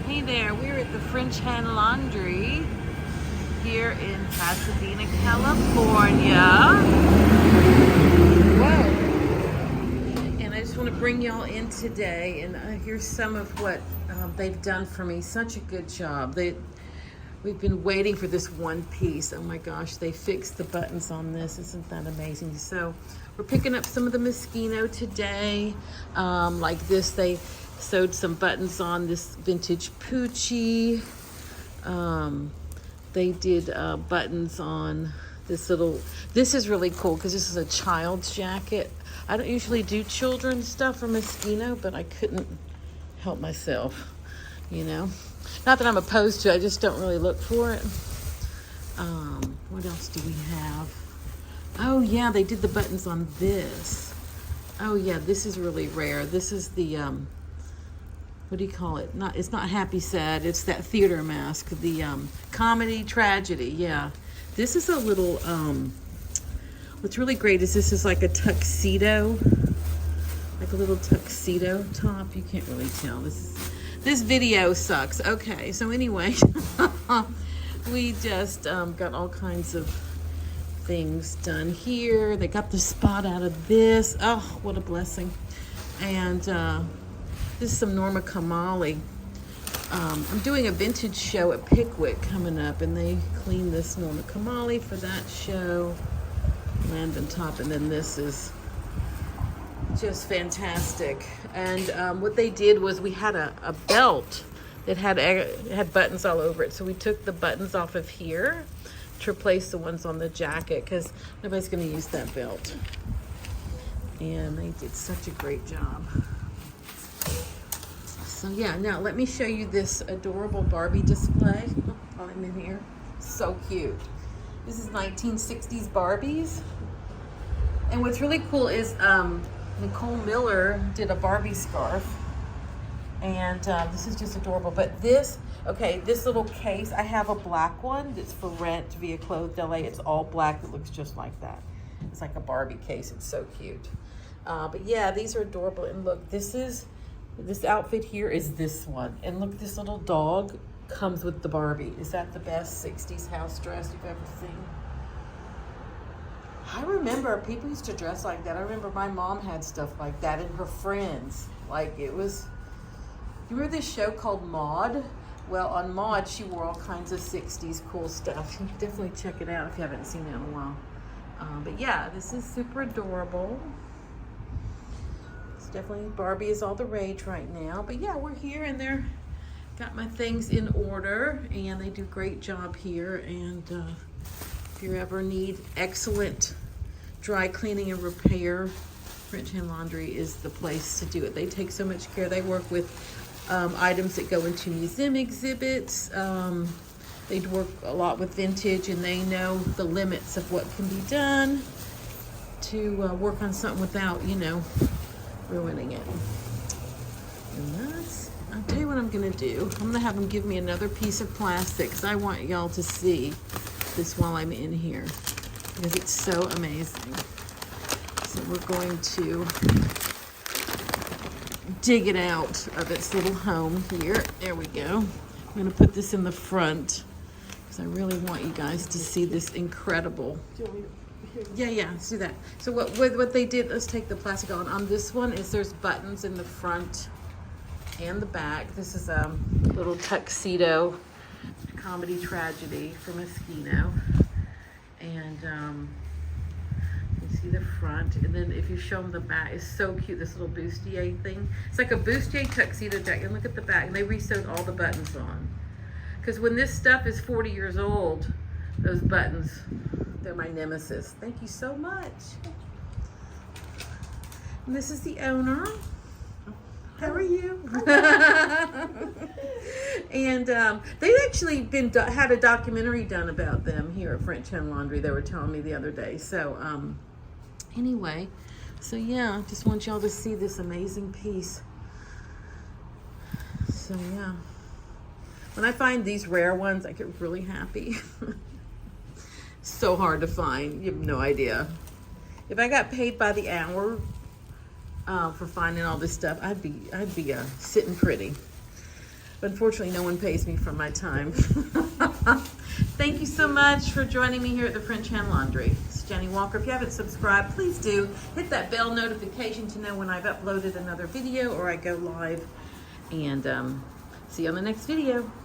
Hey there, we're at the French Hand Laundry here in Pasadena, California. Whoa! And I just want to bring y'all in today, and here's some of what they've done for me. Such a good job. We've been waiting for this one piece. Oh my gosh, they fixed the buttons on this. Isn't that amazing? So we're picking up some of the Moschino today. Like this, they sewed some buttons on this vintage Poochie. They did buttons on this little, this is really cool because this is a child's jacket. I don't usually do children's stuff for Moschino, but I couldn't help myself, you know. Not that I'm opposed to it, I just don't really look for it. What else do we have? Oh yeah, they did the buttons on this. Oh yeah, this is really rare. This is the, what do you call it? It's not happy sad, it's that theater mask. The comedy tragedy, yeah. This is a little, what's really great is this is like a tuxedo. Like a little tuxedo top. You can't really tell. This video sucks. Okay, so anyway, we just got all kinds of things done here. They got the spot out of this. Oh, what a blessing. And this is some Norma Kamali. I'm doing a vintage show at Pickwick coming up, and they cleaned this Norma Kamali for that show. Landon top, and then this is just fantastic. And what they did was we had a belt that had buttons all over it, so we took the buttons off of here to replace the ones on the jacket because nobody's going to use that belt. And they did such a great job. So yeah, now let me show you this adorable Barbie display while I'm in here. So cute. This is 1960s Barbies. And what's really cool is Nicole Miller did a Barbie scarf, and this is just adorable. But this little case, I have a black one that's for rent via Clothed LA. It's all black. It looks just like that. It's like a Barbie case. It's so cute. But yeah, these are adorable. And look, this outfit here is this one. And look, this little dog comes with the Barbie. Is that the best 60s house dress you've ever seen? I remember people used to dress like that. I remember my mom had stuff like that, and her friends. Like, it was, you remember this show called Maude? Well, on Maude, she wore all kinds of 60s cool stuff. You can definitely check it out if you haven't seen it in a while. But yeah, this is super adorable. It's definitely, Barbie is all the rage right now. But yeah, we're here, and they're got my things in order, and they do a great job here. And if you ever need excellent dry cleaning and repair, French Hand Laundry is the place to do it. They take so much care. They work with items that go into museum exhibits. They work a lot with vintage, and they know the limits of what can be done to work on something without, you know, ruining it. And I'll tell you what I'm gonna do. I'm gonna have them give me another piece of plastic because I want y'all to see this while I'm in here because it's so amazing. So we're going to dig it out of its little home here. There we go. I'm going to put this in the front because I really want you guys to see this incredible. Yeah, let's do that. So what they did, let's take the plastic on this one is there's buttons in the front and the back. This is a little tuxedo comedy tragedy for Moschino, and you see the front, and then if you show them the back, it's so cute. This little bustier thing, it's like a bustier tuxedo jacket. And look at the back, and they resewed all the buttons on, because when this stuff is 40 years old, those buttons, they're my nemesis. Thank you so much. And this is the owner. How are you? And they've actually had a documentary done about them here at French Hand Laundry. They were telling me the other day. So anyway, so yeah, just want y'all to see this amazing piece. So yeah, when I find these rare ones, I get really happy. So hard to find. You have no idea. If I got paid by the hour for finding all this stuff, I'd be sitting pretty. But unfortunately, no one pays me for my time. Thank you so much for joining me here at the French Hand Laundry. It's Jenny Walker. If you haven't subscribed, please do. Hit that bell notification to know when I've uploaded another video or I go live. And see you on the next video.